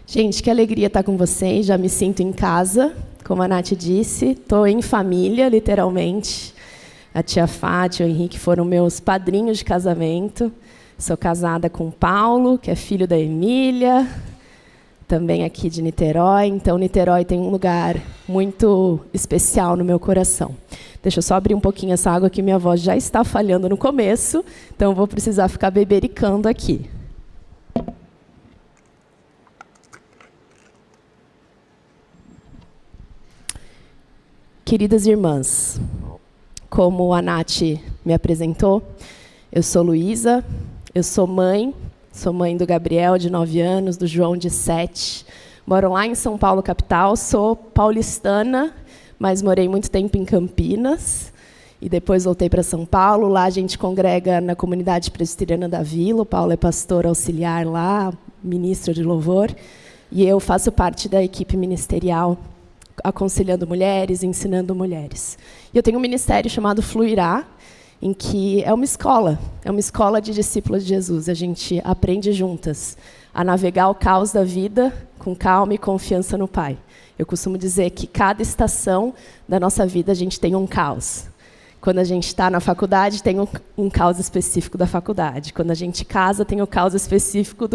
Gente, que alegria estar com vocês. Já me sinto em casa, como a Nath disse. Estou em família, literalmente. A tia Fátima e o Henrique foram meus padrinhos de casamento. Sou casada com o Paulo, que é filho da Emília, também aqui de Niterói. Então, Niterói tem um lugar muito especial no meu coração. Deixa eu só abrir um pouquinho essa água, que minha voz já está falhando no começo. Então, vou precisar ficar bebericando aqui. Queridas irmãs, como a Nath me apresentou, eu sou Luísa, eu sou mãe do Gabriel, de 9 anos, do João, de 7. Moro lá em São Paulo, capital, sou paulistana, mas morei muito tempo em Campinas, e depois voltei para São Paulo. Lá a gente congrega na comunidade presbiteriana da Vila, o Paulo é pastor auxiliar lá, ministro de louvor, e eu faço parte da equipe ministerial, aconselhando mulheres, ensinando mulheres. E eu tenho um ministério chamado Fluirá, em que é uma escola de discípulos de Jesus. A gente aprende juntas a navegar o caos da vida com calma e confiança no Pai. Eu costumo dizer que cada estação da nossa vida a gente tem um caos. Quando a gente está na faculdade, tem um caos específico da faculdade. Quando a gente casa, tem o caos específico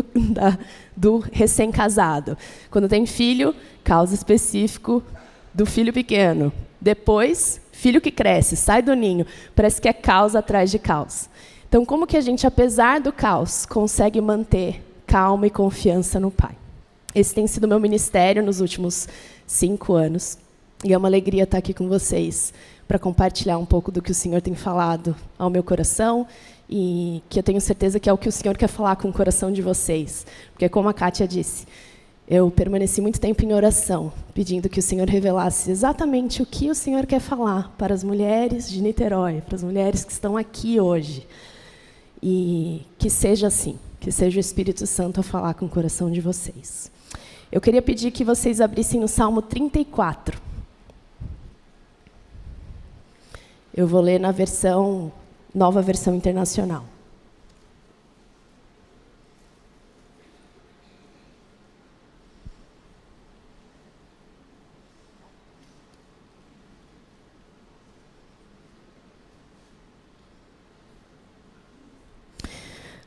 do recém-casado. Quando tem filho, caos específico do filho pequeno. Depois, filho que cresce, sai do ninho. Parece que é caos atrás de caos. Então, como que a gente, apesar do caos, consegue manter calma e confiança no Pai? Esse tem sido o meu ministério nos últimos 5 anos. E é uma alegria estar aqui com vocês para compartilhar um pouco do que o Senhor tem falado ao meu coração e que eu tenho certeza que é o que o Senhor quer falar com o coração de vocês. Porque, como a Kátia disse, eu permaneci muito tempo em oração, pedindo que o Senhor revelasse exatamente o que o Senhor quer falar para as mulheres de Niterói, para as mulheres que estão aqui hoje. E que seja assim, que seja o Espírito Santo a falar com o coração de vocês. Eu queria pedir que vocês abrissem no Salmo 34. Eu vou ler na nova versão internacional.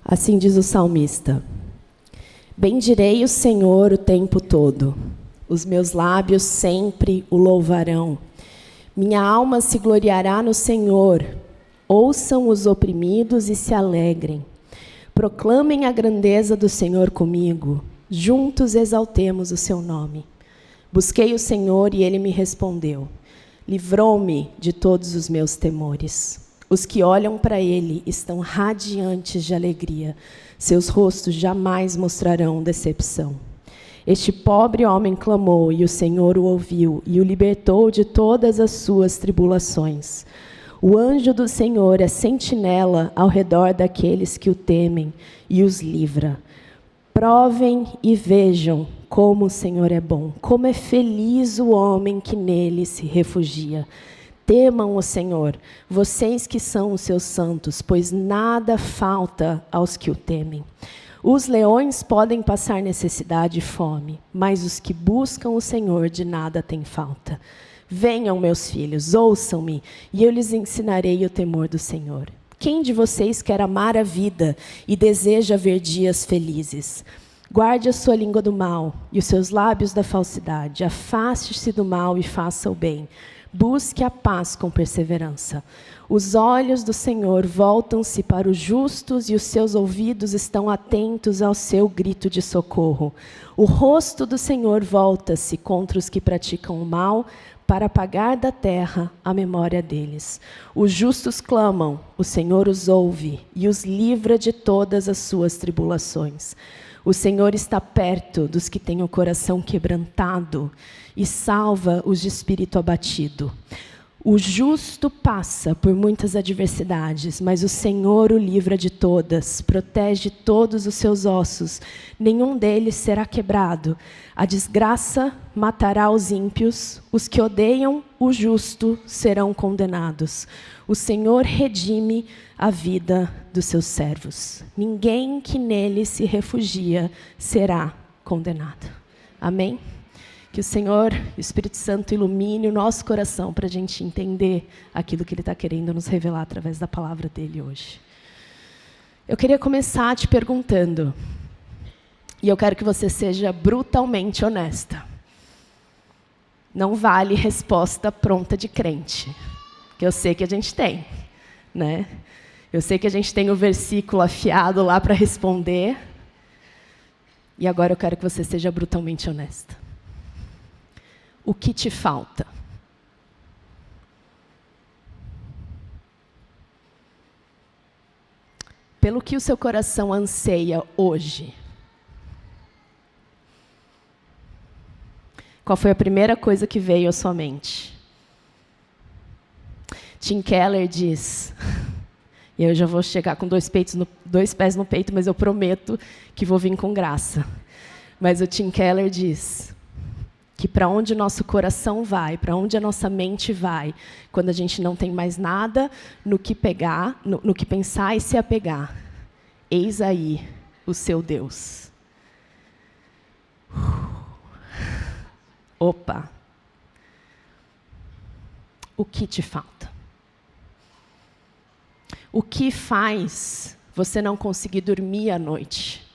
Assim diz o salmista: bendirei o Senhor o tempo todo, os meus lábios sempre o louvarão. Minha alma se gloriará no Senhor. Ouçam os oprimidos e se alegrem. Proclamem a grandeza do Senhor comigo. Juntos exaltemos o seu nome. Busquei o Senhor e ele me respondeu. Livrou-me de todos os meus temores. Os que olham para ele estão radiantes de alegria. Seus rostos jamais mostrarão decepção. Este pobre homem clamou, e o Senhor o ouviu, e o libertou de todas as suas tribulações. O anjo do Senhor é sentinela ao redor daqueles que o temem, e os livra. Provem e vejam como o Senhor é bom, como é feliz o homem que nele se refugia. Temam o Senhor, vocês que são os seus santos, pois nada falta aos que o temem. Os leões podem passar necessidade e fome, mas os que buscam o Senhor de nada têm falta. Venham, meus filhos, ouçam-me, e eu lhes ensinarei o temor do Senhor. Quem de vocês quer amar a vida e deseja ver dias felizes? Guarde a sua língua do mal e os seus lábios da falsidade. Afaste-se do mal e faça o bem. Busque a paz com perseverança. Os olhos do Senhor voltam-se para os justos e os seus ouvidos estão atentos ao seu grito de socorro. O rosto do Senhor volta-se contra os que praticam o mal, para apagar da terra a memória deles. Os justos clamam, o Senhor os ouve e os livra de todas as suas tribulações. O Senhor está perto dos que têm o coração quebrantado e salva os de espírito abatido. O justo passa por muitas adversidades, mas o Senhor o livra de todas, protege todos os seus ossos, nenhum deles será quebrado. A desgraça matará os ímpios, os que odeiam o justo serão condenados. O Senhor redime a vida dos seus servos. Ninguém que nele se refugia será condenado. Amém? Que o Senhor, o Espírito Santo, ilumine o nosso coração para a gente entender aquilo que Ele está querendo nos revelar através da palavra dEle hoje. Eu queria começar te perguntando, e eu quero que você seja brutalmente honesta. Não vale resposta pronta de crente, que eu sei que a gente tem, né? Eu sei que a gente tem o versículo afiado lá para responder, e agora eu quero que você seja brutalmente honesta. O que te falta? Pelo que o seu coração anseia hoje? Qual foi a primeira coisa que veio à sua mente? Tim Keller diz, e eu já vou chegar com dois pés no peito, mas eu prometo que vou vir com graça. Mas o Tim Keller diz que para onde o nosso coração vai, para onde a nossa mente vai, quando a gente não tem mais nada no que pegar, no que pensar e se apegar, eis aí o seu Deus. Opa! O que te falta? O que faz você não conseguir dormir à noite?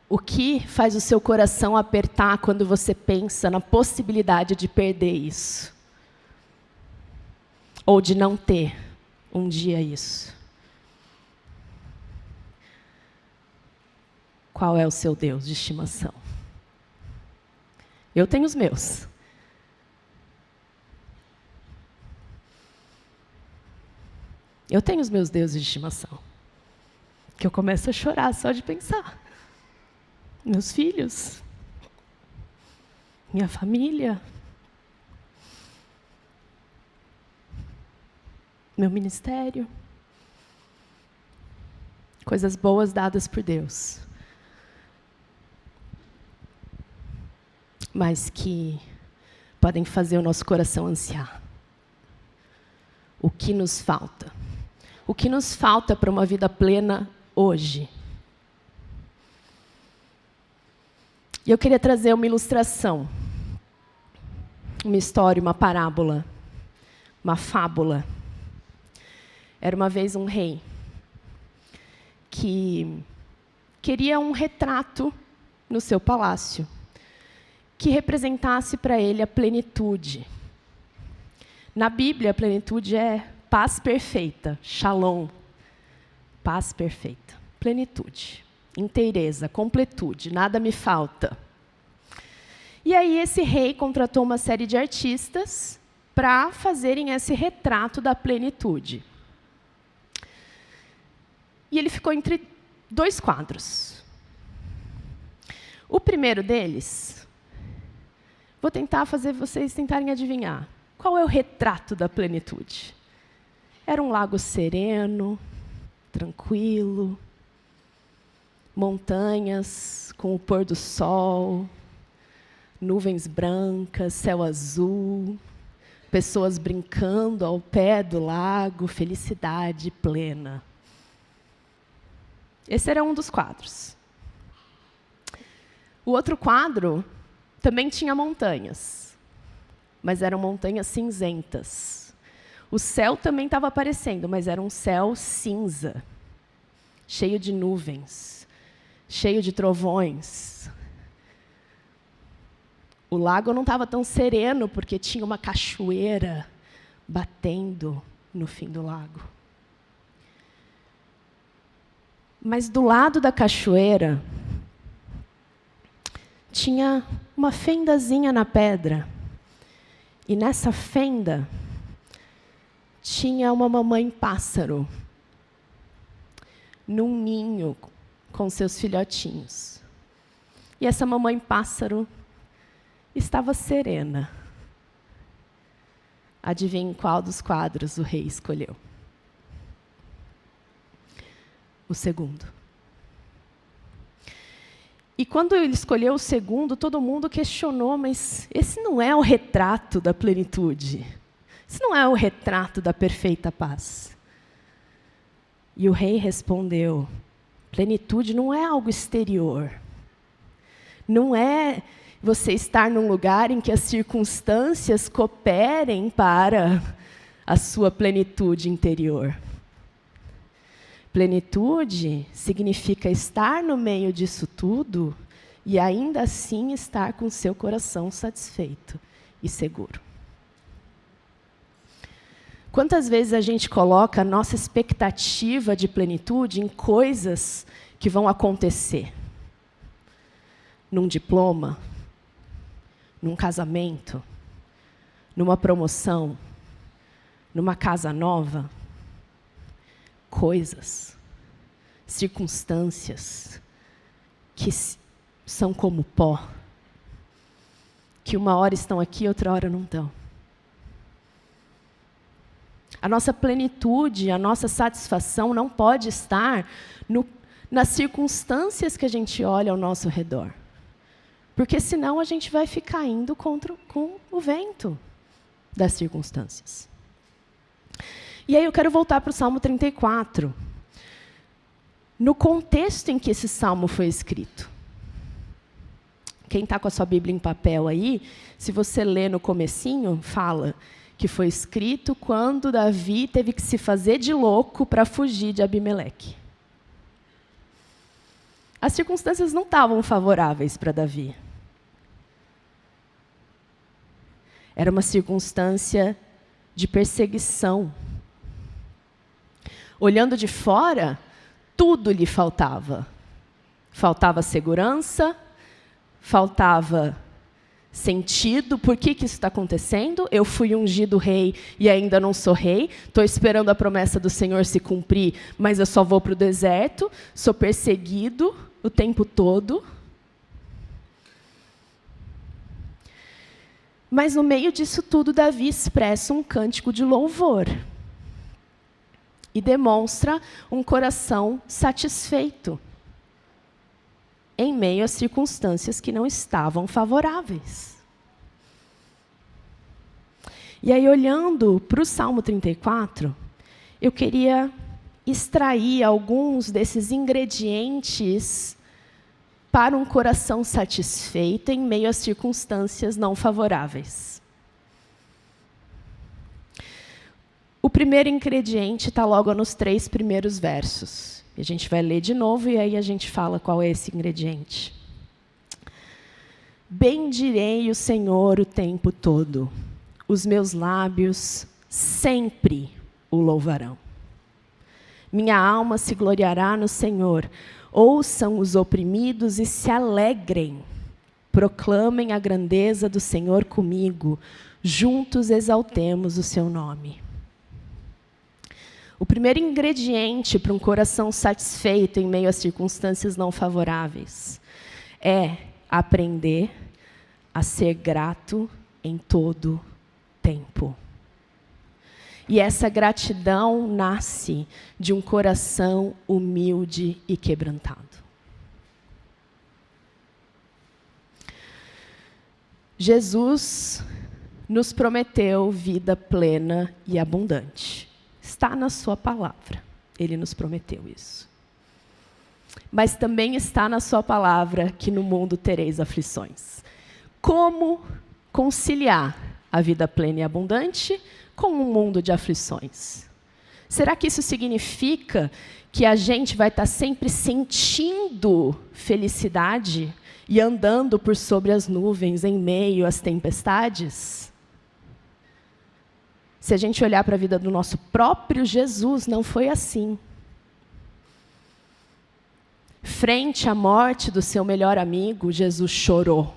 O que faz o seu coração apertar quando você pensa na possibilidade de perder isso? Ou de não ter um dia isso? Qual é o seu Deus de estimação? Eu tenho os meus. Eu tenho os meus deuses de estimação. Que eu começo a chorar só de pensar. Meus filhos, minha família, meu ministério, coisas boas dadas por Deus, mas que podem fazer o nosso coração ansiar. O que nos falta? O que nos falta para uma vida plena hoje? E eu queria trazer uma ilustração, uma história, uma parábola, uma fábula. Era uma vez um rei que queria um retrato no seu palácio que representasse para ele a plenitude. Na Bíblia, a plenitude é paz perfeita, shalom, paz perfeita, plenitude. Inteireza, completude, nada me falta. E aí esse rei contratou uma série de artistas para fazerem esse retrato da plenitude. E ele ficou entre dois quadros. O primeiro deles, vou tentar fazer vocês tentarem adivinhar. Qual é o retrato da plenitude? Era um lago sereno, tranquilo, montanhas com o pôr do sol, nuvens brancas, céu azul, pessoas brincando ao pé do lago, felicidade plena. Esse era um dos quadros. O outro quadro também tinha montanhas, mas eram montanhas cinzentas. O céu também estava aparecendo, mas era um céu cinza, cheio de nuvens, cheio de trovões. O lago não estava tão sereno, porque tinha uma cachoeira batendo no fim do lago. Mas do lado da cachoeira, tinha uma fendazinha na pedra. E nessa fenda, tinha uma mamãe pássaro, num ninho, com seus filhotinhos. E essa mamãe pássaro estava serena. Adivinhe qual dos quadros o rei escolheu? O segundo. E quando ele escolheu o segundo, todo mundo questionou, mas esse não é o retrato da plenitude. Esse não é o retrato da perfeita paz. E o rei respondeu, Plenitude não é algo exterior. Não é você estar num lugar em que as circunstâncias cooperem para a sua plenitude interior. Plenitude significa estar no meio disso tudo e ainda assim estar com seu coração satisfeito e seguro. Quantas vezes a gente coloca a nossa expectativa de plenitude em coisas que vão acontecer? Num diploma, num casamento, numa promoção, numa casa nova? Coisas, circunstâncias que são como pó, que uma hora estão aqui, outra hora não estão. A nossa plenitude, a nossa satisfação não pode estar nas circunstâncias que a gente olha ao nosso redor. Porque senão a gente vai ficar indo com o vento das circunstâncias. E aí eu quero voltar para o Salmo 34. No contexto em que esse salmo foi escrito. Quem está com a sua Bíblia em papel aí, se você ler no comecinho, fala que foi escrito quando Davi teve que se fazer de louco para fugir de Abimeleque. As circunstâncias não estavam favoráveis para Davi. Era uma circunstância de perseguição. Olhando de fora, tudo lhe faltava. Faltava segurança, faltava sentido. Por que isso está acontecendo? Eu fui ungido rei e ainda não sou rei. Estou esperando a promessa do Senhor se cumprir, mas eu só vou para o deserto. Sou perseguido o tempo todo. Mas no meio disso tudo, Davi expressa um cântico de louvor. E demonstra um coração satisfeito em meio às circunstâncias que não estavam favoráveis. E aí, olhando para o Salmo 34, eu queria extrair alguns desses ingredientes para um coração satisfeito em meio às circunstâncias não favoráveis. O primeiro ingrediente está logo nos 3 primeiros versos. A gente vai ler de novo e aí a gente fala qual é esse ingrediente. Bendirei o Senhor o tempo todo. Os meus lábios sempre o louvarão. Minha alma se gloriará no Senhor. Ouçam os oprimidos e se alegrem. Proclamem a grandeza do Senhor comigo. Juntos exaltemos o seu nome. O primeiro ingrediente para um coração satisfeito em meio a circunstâncias não favoráveis é aprender a ser grato em todo tempo. E essa gratidão nasce de um coração humilde e quebrantado. Jesus nos prometeu vida plena e abundante. Está na sua palavra. Ele nos prometeu isso. Mas também está na sua palavra que no mundo tereis aflições. Como conciliar a vida plena e abundante com um mundo de aflições? Será que isso significa que a gente vai estar sempre sentindo felicidade e andando por sobre as nuvens em meio às tempestades? Se a gente olhar para a vida do nosso próprio Jesus, não foi assim. Frente à morte do seu melhor amigo, Jesus chorou.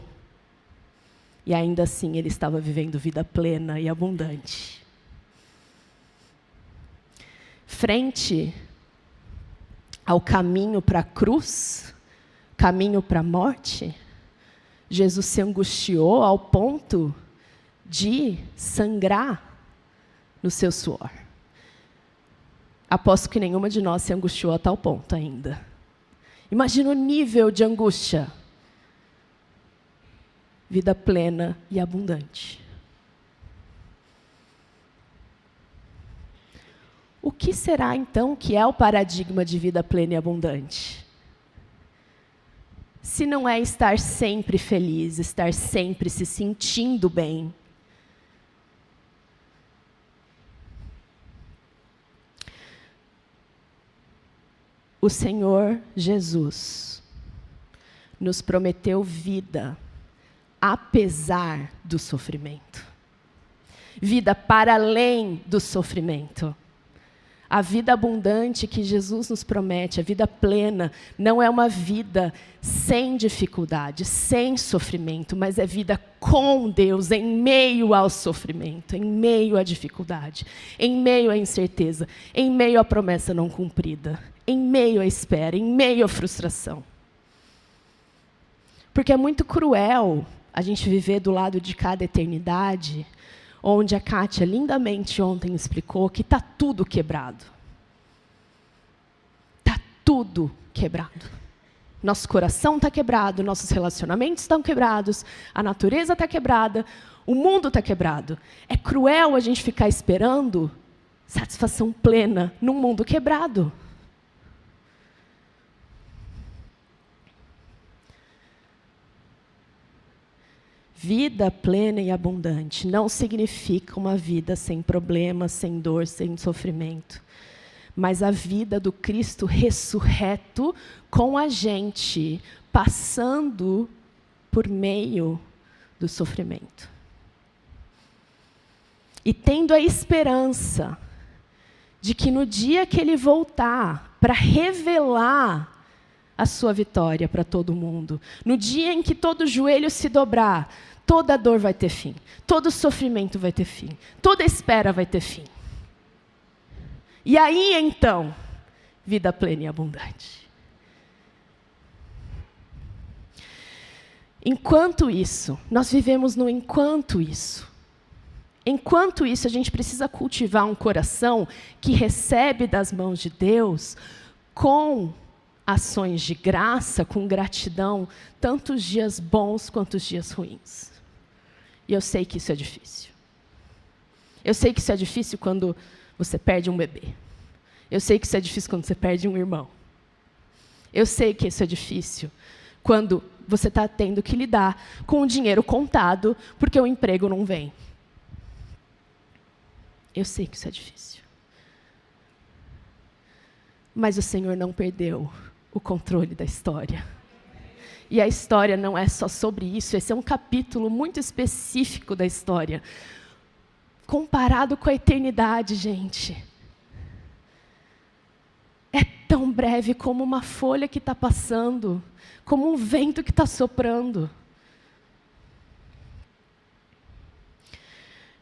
E ainda assim ele estava vivendo vida plena e abundante. Frente ao caminho para a cruz, caminho para a morte, Jesus se angustiou ao ponto de sangrar no seu suor. Aposto que nenhuma de nós se angustiou a tal ponto ainda. Imagina o nível de angústia. Vida plena e abundante. O que será, então, que é o paradigma de vida plena e abundante? se não é estar sempre feliz, estar sempre se sentindo bem? O Senhor Jesus nos prometeu vida, apesar do sofrimento. Vida para além do sofrimento. A vida abundante que Jesus nos promete, a vida plena, não é uma vida sem dificuldade, sem sofrimento, mas é vida com Deus, em meio ao sofrimento, em meio à dificuldade, em meio à incerteza, em meio à promessa não cumprida, em meio à espera, em meio à frustração. Porque é muito cruel a gente viver do lado de cada eternidade, onde a Kátia lindamente ontem explicou que está tudo quebrado. Está tudo quebrado. Nosso coração está quebrado, nossos relacionamentos estão quebrados, a natureza está quebrada, o mundo está quebrado. É cruel a gente ficar esperando satisfação plena num mundo quebrado. Vida plena e abundante não significa uma vida sem problemas, sem dor, sem sofrimento. Mas a vida do Cristo ressurreto com a gente, passando por meio do sofrimento. E tendo a esperança de que no dia que Ele voltar para revelar a sua vitória para todo mundo, no dia em que todo joelho se dobrar, toda dor vai ter fim, todo sofrimento vai ter fim, toda espera vai ter fim. E aí, então, vida plena e abundante. Enquanto isso, nós vivemos no enquanto isso. Enquanto isso, a gente precisa cultivar um coração que recebe das mãos de Deus com ações de graça, com gratidão, tanto os dias bons quanto os dias ruins. E eu sei que isso é difícil. Eu sei que isso é difícil quando você perde um bebê. Eu sei que isso é difícil quando você perde um irmão. Eu sei que isso é difícil quando você está tendo que lidar com o dinheiro contado porque o emprego não vem. Eu sei que isso é difícil. Mas o Senhor não perdeu o controle da história. E a história não é só sobre isso, esse é um capítulo muito específico da história. Comparado com a eternidade, gente, é tão breve como uma folha que está passando, como um vento que está soprando.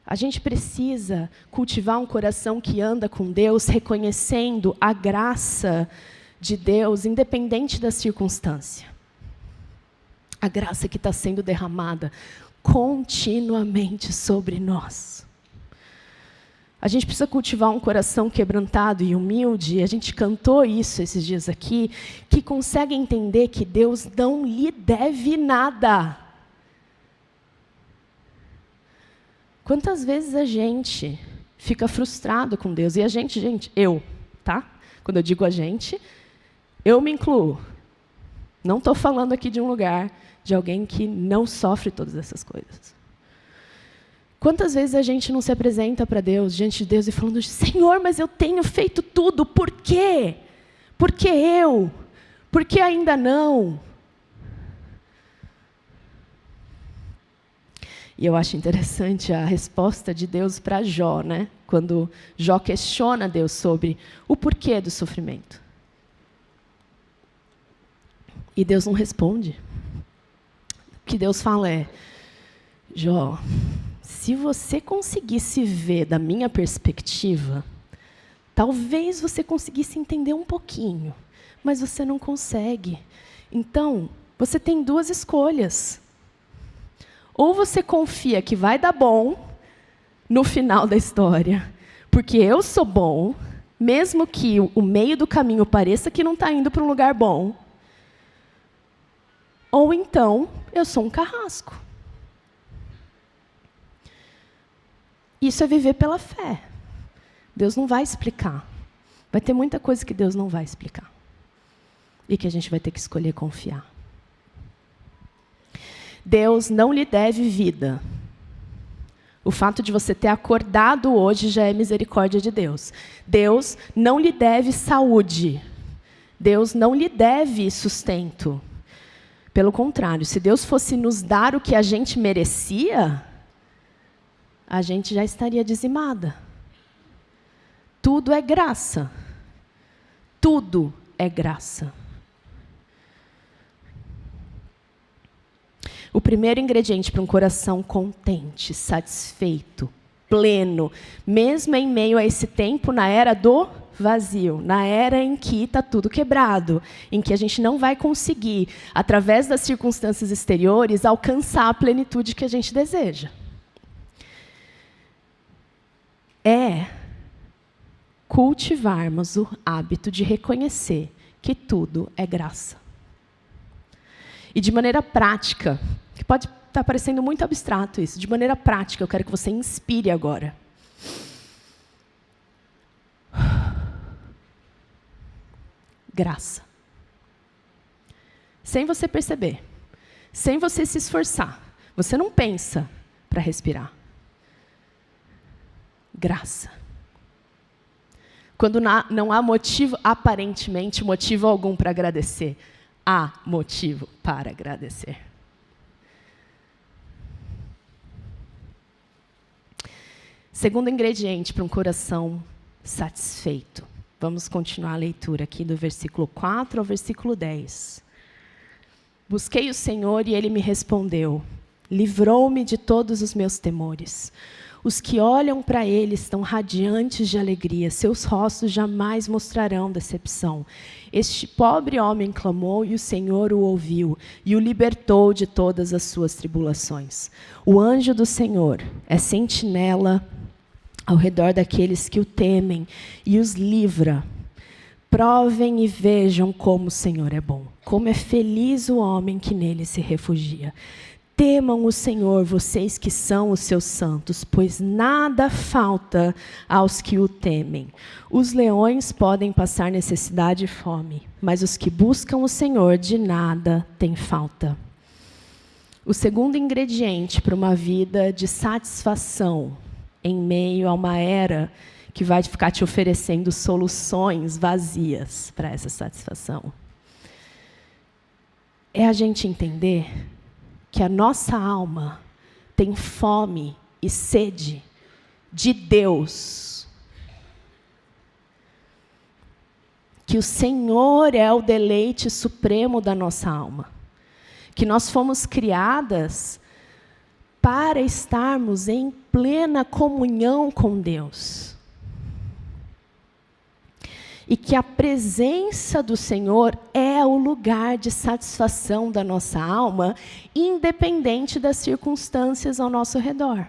A gente precisa cultivar um coração que anda com Deus, reconhecendo a graça de Deus, independente da circunstância. A graça que está sendo derramada continuamente sobre nós. A gente precisa cultivar um coração quebrantado e humilde, a gente cantou isso esses dias aqui, que consegue entender que Deus não lhe deve nada. Quantas vezes a gente fica frustrado com Deus? E a gente, eu, tá? Quando eu digo a gente, eu me incluo. Não estou falando aqui de um lugar de alguém que não sofre todas essas coisas. Quantas vezes a gente não se apresenta para Deus, diante de Deus, e falando, Senhor, mas eu tenho feito tudo, por quê? Por que eu? Por que ainda não? E eu acho interessante a resposta de Deus para Jó, né? Quando Jó questiona Deus sobre o porquê do sofrimento. E Deus não responde. O que Deus fala é, Jó, se você conseguisse ver da minha perspectiva, talvez você conseguisse entender um pouquinho, mas você não consegue. Então, você tem duas escolhas. Ou você confia que vai dar bom no final da história, porque eu sou bom, mesmo que o meio do caminho pareça que não está indo para um lugar bom. Ou então, eu sou um carrasco. Isso é viver pela fé. Deus não vai explicar. Vai ter muita coisa que Deus não vai explicar. E que a gente vai ter que escolher confiar. Deus não lhe deve vida. O fato de você ter acordado hoje já é misericórdia de Deus. Deus não lhe deve saúde. Deus não lhe deve sustento. Pelo contrário, se Deus fosse nos dar o que a gente merecia, a gente já estaria dizimada. Tudo é graça. Tudo é graça. O primeiro ingrediente para um coração contente, satisfeito, pleno, mesmo em meio a esse tempo, na era do vazio, na era em que está tudo quebrado, em que a gente não vai conseguir, através das circunstâncias exteriores, alcançar a plenitude que a gente deseja. É cultivarmos o hábito de reconhecer que tudo é graça. E de maneira prática, que pode estar parecendo muito abstrato isso, de maneira prática, eu quero que você inspire agora. Graça. Sem você perceber, sem você se esforçar. Você não pensa para respirar. Graça. Quando não há motivo, aparentemente, motivo algum para agradecer, há motivo para agradecer. Segundo ingrediente para um coração satisfeito. Vamos continuar a leitura aqui do versículo 4 ao versículo 10. Busquei o Senhor e Ele me respondeu. Livrou-me de todos os meus temores. Os que olham para Ele estão radiantes de alegria. Seus rostos jamais mostrarão decepção. Este pobre homem clamou e o Senhor o ouviu e o libertou de todas as suas tribulações. O anjo do Senhor é sentinela ao redor daqueles que o temem e os livra. Provem e vejam como o Senhor é bom, como é feliz o homem que nele se refugia. Temam o Senhor, vocês que são os seus santos, pois nada falta aos que o temem. Os leões podem passar necessidade e fome, mas os que buscam o Senhor de nada têm falta. O segundo ingrediente para uma vida de satisfação em meio a uma era que vai ficar te oferecendo soluções vazias para essa satisfação, é a gente entender que a nossa alma tem fome e sede de Deus. Que o Senhor é o deleite supremo da nossa alma. Que nós fomos criadas para estarmos em plena comunhão com Deus. E que a presença do Senhor é o lugar de satisfação da nossa alma, independente das circunstâncias ao nosso redor.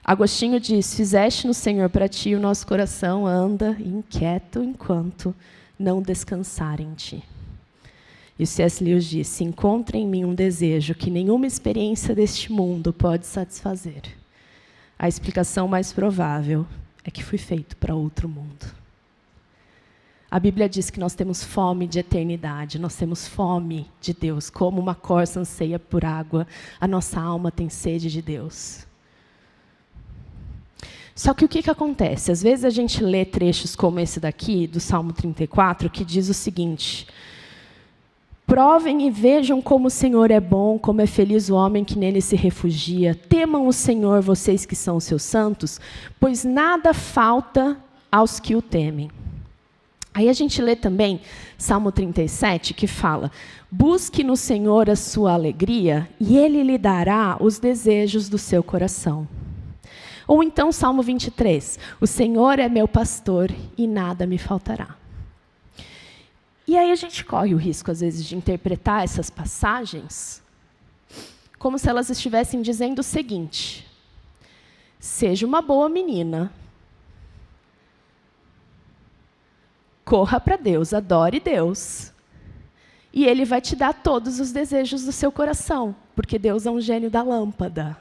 Agostinho diz, fizeste no Senhor para ti, o nosso coração anda inquieto enquanto não descansar em ti. E o C.S. Lewis disse, encontra em mim um desejo que nenhuma experiência deste mundo pode satisfazer. A explicação mais provável é que fui feito para outro mundo. A Bíblia diz que nós temos fome de eternidade, nós temos fome de Deus, como uma corça anseia por água, a nossa alma tem sede de Deus. Só que o que acontece? Às vezes a gente lê trechos como esse daqui, do Salmo 34, que diz o seguinte, provem e vejam como o Senhor é bom, como é feliz o homem que nele se refugia. Temam o Senhor, vocês que são os seus santos, pois nada falta aos que o temem. Aí a gente lê também Salmo 37, que fala, busque no Senhor a sua alegria, e Ele lhe dará os desejos do seu coração. Ou então Salmo 23, o Senhor é meu pastor e nada me faltará. E aí a gente corre o risco, às vezes, de interpretar essas passagens como se elas estivessem dizendo o seguinte, seja uma boa menina, corra para Deus, adore Deus, e Ele vai te dar todos os desejos do seu coração, porque Deus é um gênio da lâmpada.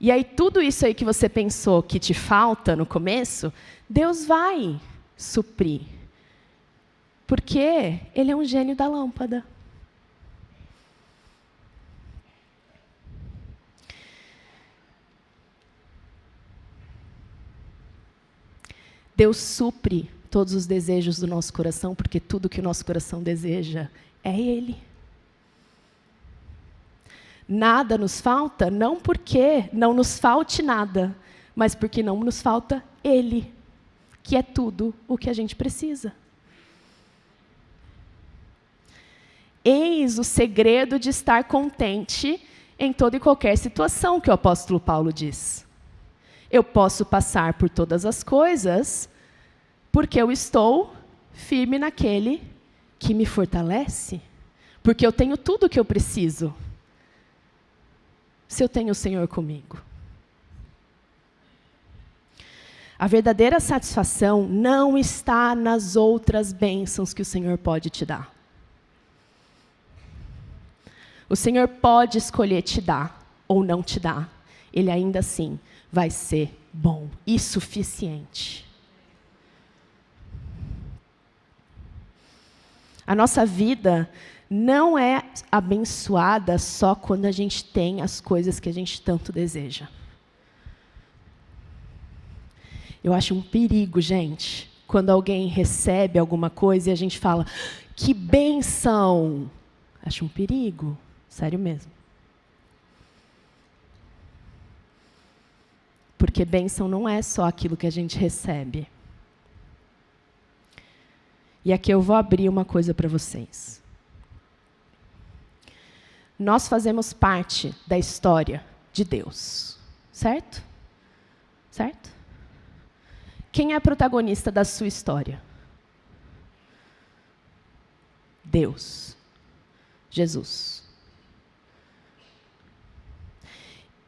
E aí tudo isso aí que você pensou que te falta no começo, Deus vai suprir. Porque ele é um gênio da lâmpada. Deus supre todos os desejos do nosso coração, porque tudo que o nosso coração deseja é Ele. Nada nos falta, não porque não nos falte nada, mas porque não nos falta Ele, que é tudo o que a gente precisa. Eis o segredo de estar contente em toda e qualquer situação, que o apóstolo Paulo diz. Eu posso passar por todas as coisas, porque eu estou firme naquele que me fortalece. Porque eu tenho tudo o que eu preciso, se eu tenho o Senhor comigo. A verdadeira satisfação não está nas outras bênçãos que o Senhor pode te dar. O Senhor pode escolher te dar ou não te dar. Ele ainda assim vai ser bom e suficiente. A nossa vida não é abençoada só quando a gente tem as coisas que a gente tanto deseja. Eu acho um perigo, gente, quando alguém recebe alguma coisa e a gente fala, que bênção! Acho um perigo, sério mesmo. Porque bênção não é só aquilo que a gente recebe. E aqui eu vou abrir uma coisa para vocês. Nós fazemos parte da história de Deus, certo? Certo? Quem é a protagonista da sua história? Deus. Jesus.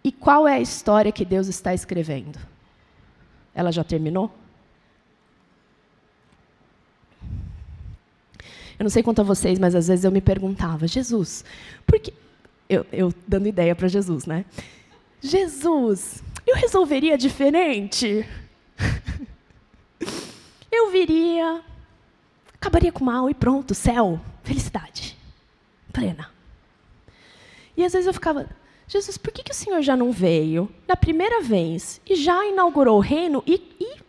E qual é a história que Deus está escrevendo? Ela já terminou? Eu não sei quanto a vocês, mas às vezes eu me perguntava, Jesus, por que... Eu dando ideia para Jesus, né? Jesus, eu resolveria diferente? Eu viria, acabaria com o mal e pronto, céu, felicidade, plena. E às vezes eu ficava, Jesus, por que o Senhor já não veio na primeira vez e já inaugurou o reino e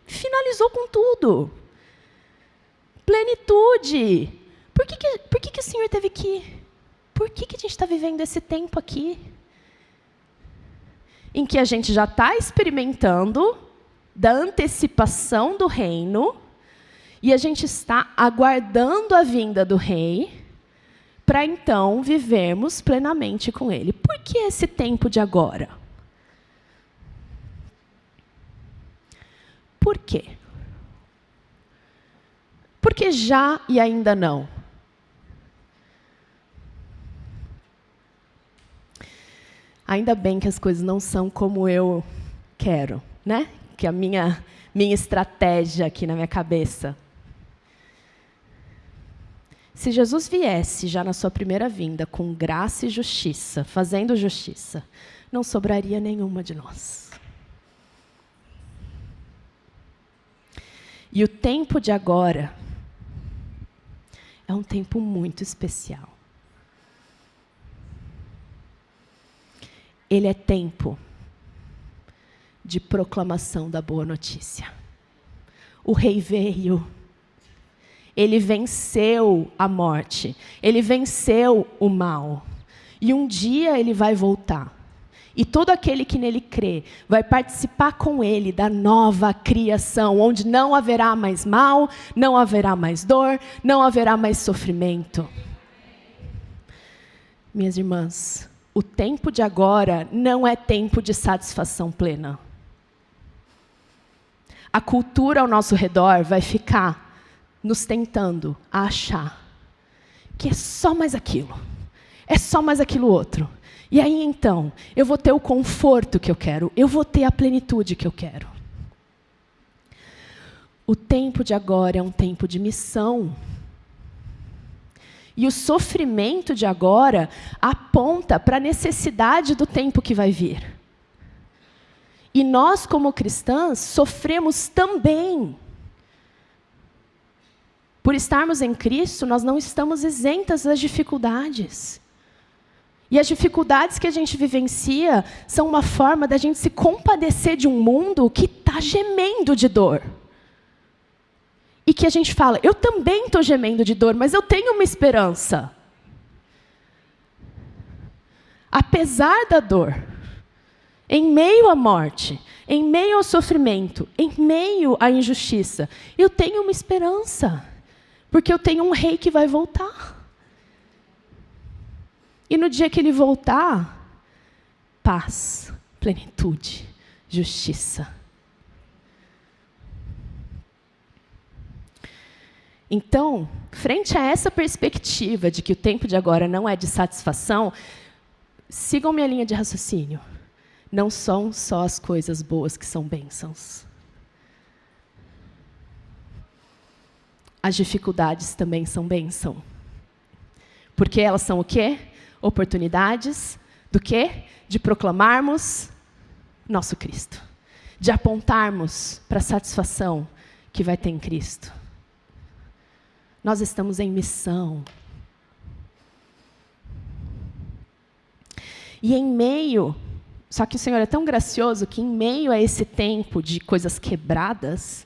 finalizou com tudo? Plenitude. Por que o Senhor teve que... Por que a gente está vivendo esse tempo aqui? Em que a gente já está experimentando da antecipação do reino e a gente está aguardando a vinda do rei para então vivermos plenamente com ele. Por que esse tempo de agora? Por quê? Porque já e ainda não. Ainda bem que as coisas não são como eu quero, né? Que a minha estratégia aqui na minha cabeça. Se Jesus viesse já na sua primeira vinda com graça e justiça, fazendo justiça, não sobraria nenhuma de nós. E o tempo de agora é um tempo muito especial. Ele é tempo de proclamação da boa notícia. O rei veio. Ele venceu a morte. Ele venceu o mal. E um dia ele vai voltar. E todo aquele que nele crê vai participar com ele da nova criação, onde não haverá mais mal, não haverá mais dor, não haverá mais sofrimento. Minhas irmãs, o tempo de agora não é tempo de satisfação plena. A cultura ao nosso redor vai ficar nos tentando a achar que é só mais aquilo, é só mais aquilo outro. E aí, então, eu vou ter o conforto que eu quero, eu vou ter a plenitude que eu quero. O tempo de agora é um tempo de missão. E o sofrimento de agora aponta para a necessidade do tempo que vai vir. E nós, como cristãs, sofremos também. Por estarmos em Cristo, nós não estamos isentas das dificuldades. E as dificuldades que a gente vivencia são uma forma da gente se compadecer de um mundo que está gemendo de dor. E que a gente fala, eu também estou gemendo de dor, mas eu tenho uma esperança. Apesar da dor, em meio à morte, em meio ao sofrimento, em meio à injustiça, eu tenho uma esperança, porque eu tenho um rei que vai voltar. E no dia que ele voltar, paz, plenitude, justiça. Então, frente a essa perspectiva de que o tempo de agora não é de satisfação, sigam minha linha de raciocínio. Não são só as coisas boas que são bênçãos. As dificuldades também são bênção. Porque elas são o quê? Oportunidades do quê? De proclamarmos nosso Cristo. De apontarmos para a satisfação que vai ter em Cristo. Nós estamos em missão. E em meio, só que o Senhor é tão gracioso que em meio a esse tempo de coisas quebradas,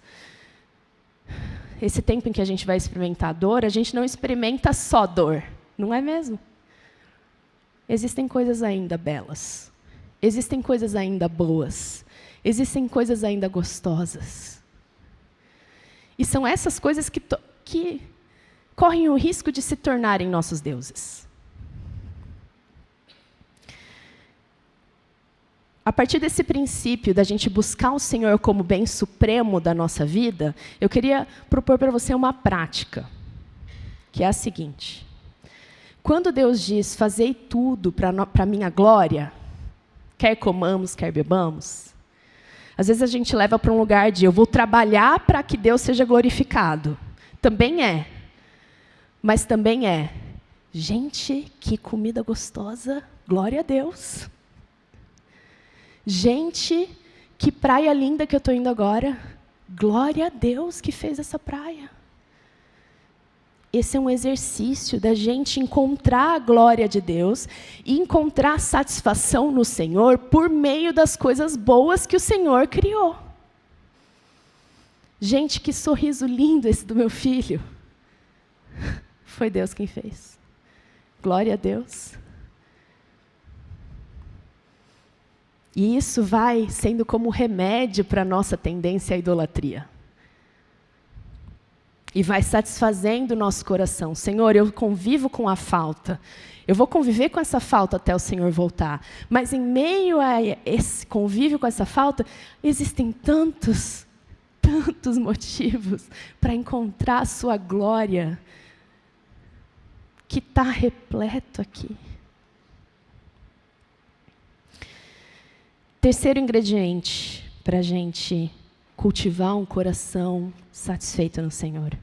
esse tempo em que a gente vai experimentar dor, a gente não experimenta só dor, não é mesmo? Existem coisas ainda belas, existem coisas ainda boas, existem coisas ainda gostosas. E são essas coisas que correm o risco de se tornarem nossos deuses. A partir desse princípio da gente buscar o Senhor como bem supremo da nossa vida, eu queria propor para você uma prática, que é a seguinte. Quando Deus diz, fazei tudo para a minha glória, quer comamos, quer bebamos, às vezes a gente leva para um lugar de eu vou trabalhar para que Deus seja glorificado. Também é. Mas também é, gente, que comida gostosa, glória a Deus. Gente, que praia linda que eu estou indo agora, glória a Deus que fez essa praia. Esse é um exercício da gente encontrar a glória de Deus e encontrar satisfação no Senhor por meio das coisas boas que o Senhor criou. Gente, que sorriso lindo esse do meu filho. Foi Deus quem fez. Glória a Deus. E isso vai sendo como remédio para a nossa tendência à idolatria. E vai satisfazendo o nosso coração. Senhor, eu convivo com a falta. Eu vou conviver com essa falta até o Senhor voltar. Mas em meio a esse convívio com essa falta, existem tantos motivos para encontrar a sua glória que está repleto aqui. Terceiro ingrediente para a gente cultivar um coração satisfeito no Senhor.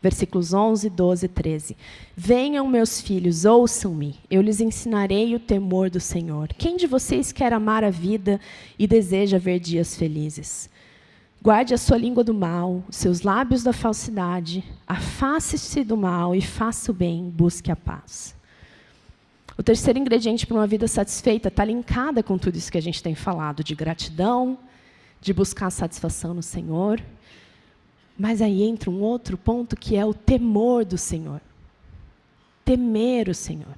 Versículos 11, 12 e 13. Venham, meus filhos, ouçam-me, eu lhes ensinarei o temor do Senhor. Quem de vocês quer amar a vida e deseja ver dias felizes? Guarde a sua língua do mal, os seus lábios da falsidade, afaste-se do mal e faça o bem, busque a paz. O terceiro ingrediente para uma vida satisfeita está linkada com tudo isso que a gente tem falado, de gratidão, de buscar satisfação no Senhor. Mas aí entra um outro ponto que é o temor do Senhor. Temer o Senhor.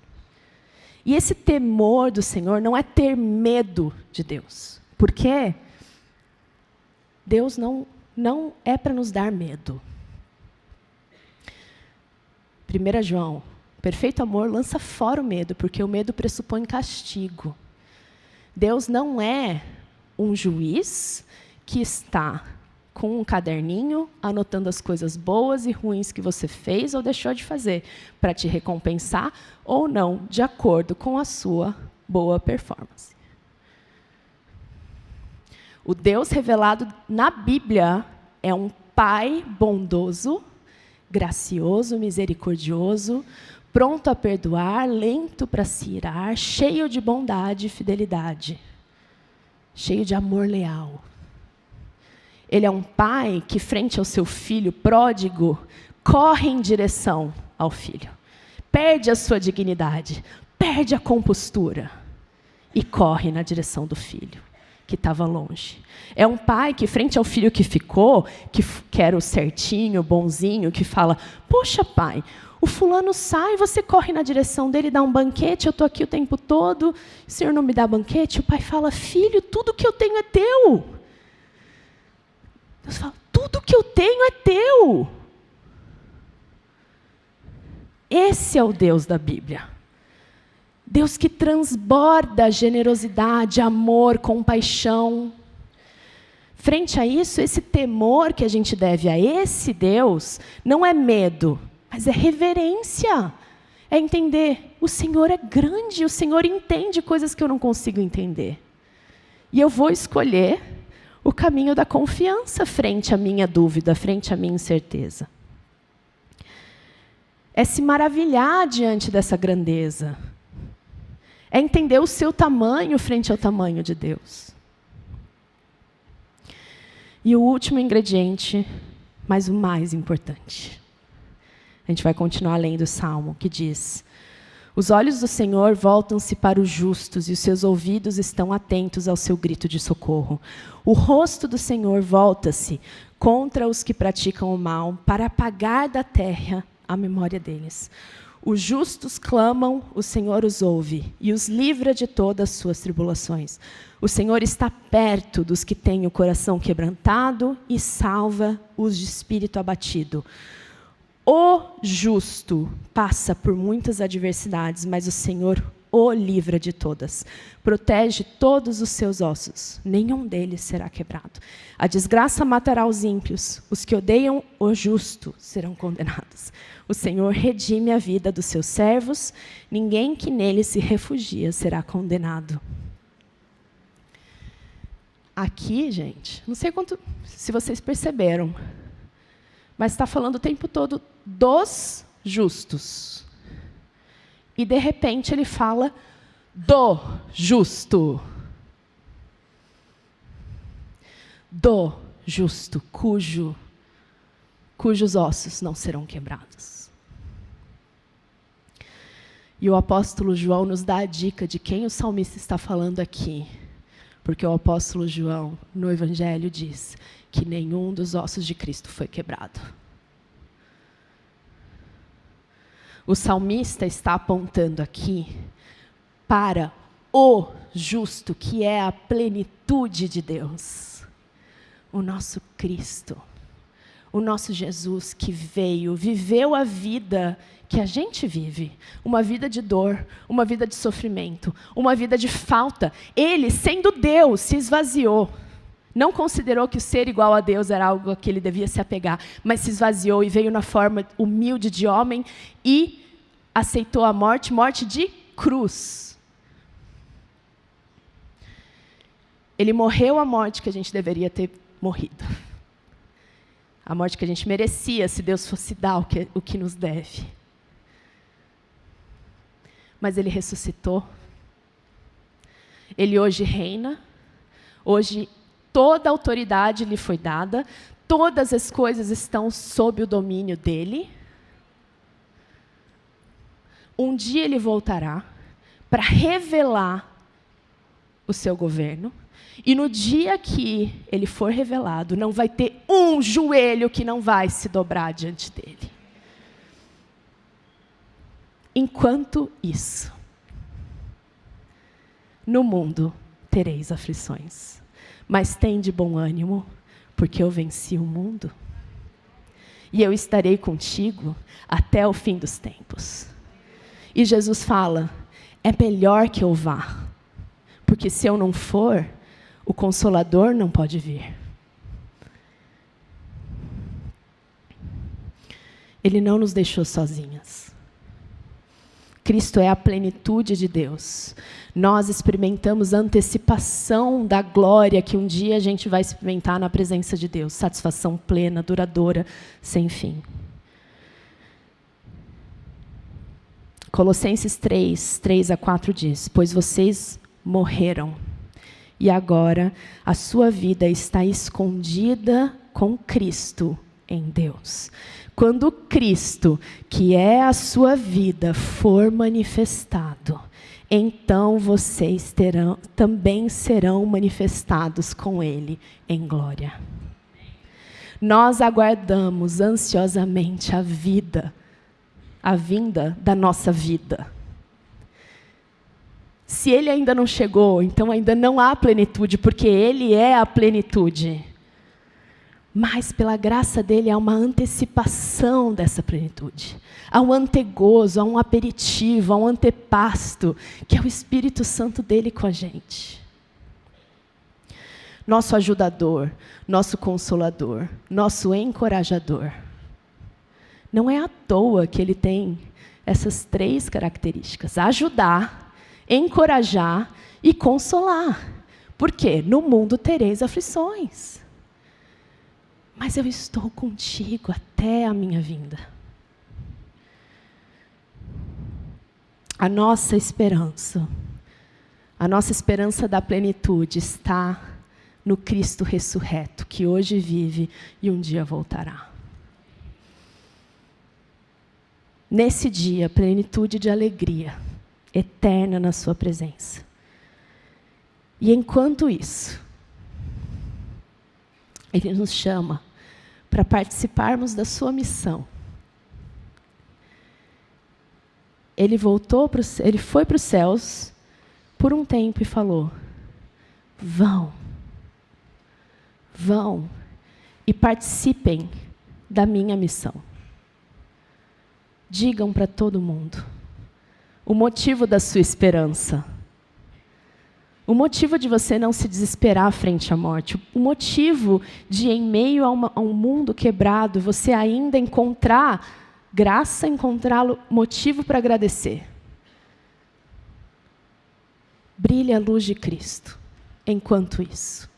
E esse temor do Senhor não é ter medo de Deus. Porque Deus não é para nos dar medo. 1 João, perfeito amor lança fora o medo, porque o medo pressupõe castigo. Deus não é um juiz que está com um caderninho anotando as coisas boas e ruins que você fez ou deixou de fazer, para te recompensar ou não, de acordo com a sua boa performance. O Deus revelado na Bíblia é um Pai bondoso, gracioso, misericordioso, pronto a perdoar, lento para se irar, cheio de bondade e fidelidade, cheio de amor leal. Ele é um pai que, frente ao seu filho pródigo, corre em direção ao filho. Perde a sua dignidade, perde a compostura e corre na direção do filho, que estava longe. É um pai que, frente ao filho que ficou, que era o certinho, bonzinho, que fala, poxa, pai, o fulano sai, você corre na direção dele, dá um banquete, eu estou aqui o tempo todo, o senhor não me dá banquete? O pai fala, filho, tudo que eu tenho é teu. Deus fala, tudo que eu tenho é teu. Esse é o Deus da Bíblia. Deus que transborda generosidade, amor, compaixão. Frente a isso, esse temor que a gente deve a esse Deus não é medo, mas é reverência. É entender, o Senhor é grande, o Senhor entende coisas que eu não consigo entender. E eu vou escolher o caminho da confiança frente à minha dúvida, frente à minha incerteza. É se maravilhar diante dessa grandeza. É entender o seu tamanho frente ao tamanho de Deus. E o último ingrediente, mas o mais importante. A gente vai continuar lendo o Salmo, que diz, os olhos do Senhor voltam-se para os justos e os seus ouvidos estão atentos ao seu grito de socorro. O rosto do Senhor volta-se contra os que praticam o mal, para apagar da terra a memória deles. Os justos clamam, o Senhor os ouve e os livra de todas as suas tribulações. O Senhor está perto dos que têm o coração quebrantado e salva os de espírito abatido. O justo passa por muitas adversidades, mas o Senhor o livra de todas. Protege todos os seus ossos, nenhum deles será quebrado. A desgraça matará os ímpios, os que odeiam o justo serão condenados. O Senhor redime a vida dos seus servos, ninguém que nele se refugia será condenado. Aqui, gente, não sei se vocês perceberam, mas está falando o tempo todo dos justos. E, de repente, ele fala do justo. Do justo, cujos ossos não serão quebrados. E o apóstolo João nos dá a dica de quem o salmista está falando aqui. Porque o apóstolo João, no Evangelho, diz que nenhum dos ossos de Cristo foi quebrado. O salmista está apontando aqui para o justo, que é a plenitude de Deus. O nosso Cristo, o nosso Jesus que veio, viveu a vida que a gente vive. Uma vida de dor, uma vida de sofrimento, uma vida de falta. Ele, sendo Deus, se esvaziou. Não considerou que o ser igual a Deus era algo a que ele devia se apegar, mas se esvaziou e veio na forma humilde de homem e aceitou a morte, morte de cruz. Ele morreu a morte que a gente deveria ter morrido. A morte que a gente merecia, se Deus fosse dar o que nos deve. Mas ele ressuscitou. Ele hoje reina. Hoje toda a autoridade lhe foi dada. Todas as coisas estão sob o domínio dele. Um dia ele voltará para revelar o seu governo. E no dia que ele for revelado, não vai ter um joelho que não vai se dobrar diante dele. Enquanto isso, no mundo tereis aflições, mas tende bom ânimo, porque eu venci o mundo. E eu estarei contigo até o fim dos tempos. E Jesus fala, é melhor que eu vá, porque se eu não for, o Consolador não pode vir. Ele não nos deixou sozinhas. Cristo é a plenitude de Deus. Nós experimentamos a antecipação da glória que um dia a gente vai experimentar na presença de Deus. Satisfação plena, duradoura, sem fim. Colossenses 3:3-4 diz, pois vocês morreram, e agora a sua vida está escondida com Cristo em Deus. Quando Cristo, que é a sua vida, for manifestado, então vocês também serão manifestados com Ele em glória. Nós aguardamos ansiosamente a vinda da nossa vida. Se Ele ainda não chegou, então ainda não há plenitude, porque Ele é a plenitude. Mas, pela graça dEle, há uma antecipação dessa plenitude. Há um antegozo, há um aperitivo, há um antepasto, que é o Espírito Santo dEle com a gente. Nosso ajudador, nosso consolador, nosso encorajador. Não é à toa que Ele tem essas 3 características: ajudar, encorajar e consolar. Por quê? No mundo tereis aflições. Mas eu estou contigo até a minha vinda. A nossa esperança da plenitude está no Cristo ressurreto, que hoje vive e um dia voltará. Nesse dia, plenitude de alegria eterna na sua presença. E enquanto isso, Ele nos chama para participarmos da sua missão. Ele foi para os céus por um tempo e falou: vão e participem da minha missão. Digam para todo mundo o motivo da sua esperança. O motivo de você não se desesperar frente à morte. O motivo de, em meio a um mundo quebrado, você ainda encontrar graça, encontrar motivo para agradecer. Brilhe a luz de Cristo enquanto isso.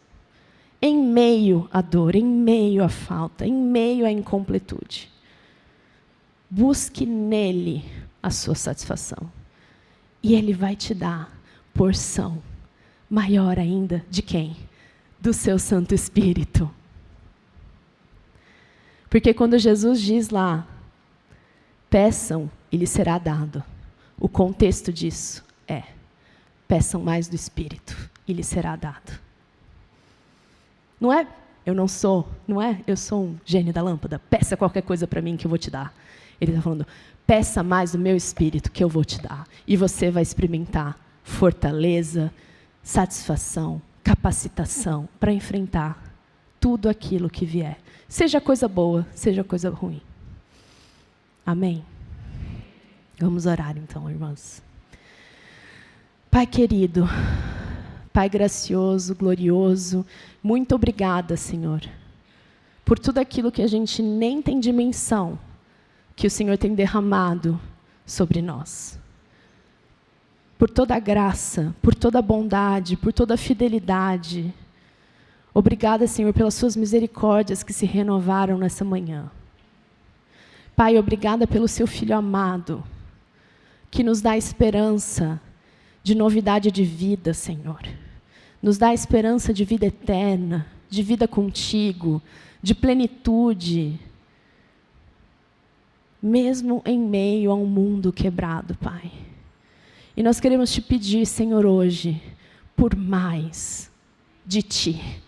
Em meio à dor, em meio à falta, em meio à incompletude. Busque nele a sua satisfação. E Ele vai te dar porção maior ainda de quem? Do seu Santo Espírito. Porque quando Jesus diz lá, peçam e lhes será dado, o contexto disso é, peçam mais do Espírito e lhes será dado. Não é, eu sou um gênio da lâmpada, peça qualquer coisa para mim que eu vou te dar. Ele está falando, peça mais do meu Espírito que eu vou te dar. E você vai experimentar fortaleza, satisfação, capacitação para enfrentar tudo aquilo que vier. Seja coisa boa, seja coisa ruim. Amém? Vamos orar então, irmãs. Pai querido, Pai gracioso, glorioso, muito obrigada, Senhor, por tudo aquilo que a gente nem tem dimensão que o Senhor tem derramado sobre nós. Por toda a graça, por toda a bondade, por toda a fidelidade. Obrigada, Senhor, pelas suas misericórdias que se renovaram nessa manhã. Pai, obrigada pelo seu Filho amado, que nos dá esperança de novidade de vida, Senhor. Nos dá esperança de vida eterna, de vida contigo, de plenitude. Mesmo em meio a um mundo quebrado, Pai. E nós queremos te pedir, Senhor, hoje, por mais de Ti.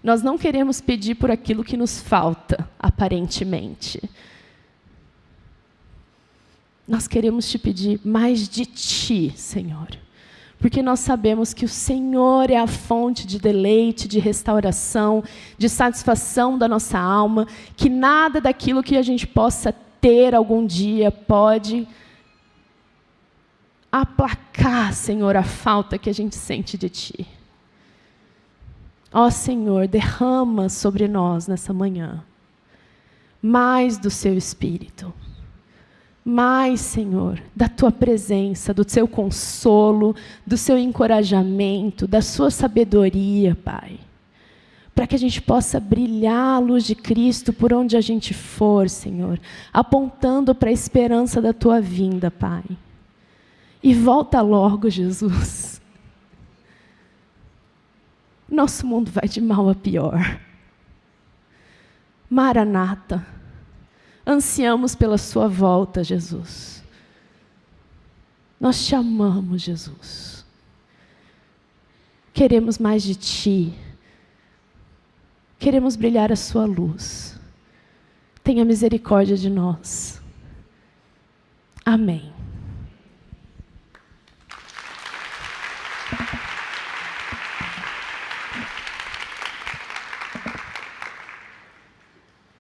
Nós não queremos pedir por aquilo que nos falta, aparentemente. Nós queremos te pedir mais de Ti, Senhor. Porque nós sabemos que o Senhor é a fonte de deleite, de restauração, de satisfação da nossa alma, que nada daquilo que a gente possa ter algum dia pode aplacar, Senhor, a falta que a gente sente de Ti. Ó Senhor, derrama sobre nós nessa manhã mais do Seu Espírito. Mais, Senhor, da Tua presença, do Seu consolo, do Seu encorajamento, da Sua sabedoria, Pai. Para que a gente possa brilhar a luz de Cristo por onde a gente for, Senhor, apontando para a esperança da Tua vinda, Pai. E volta logo, Jesus. Nosso mundo vai de mal a pior. Maranata. Ansiamos pela sua volta, Jesus. Nós te amamos, Jesus. Queremos mais de ti. Queremos brilhar a sua luz. Tenha misericórdia de nós. Amém.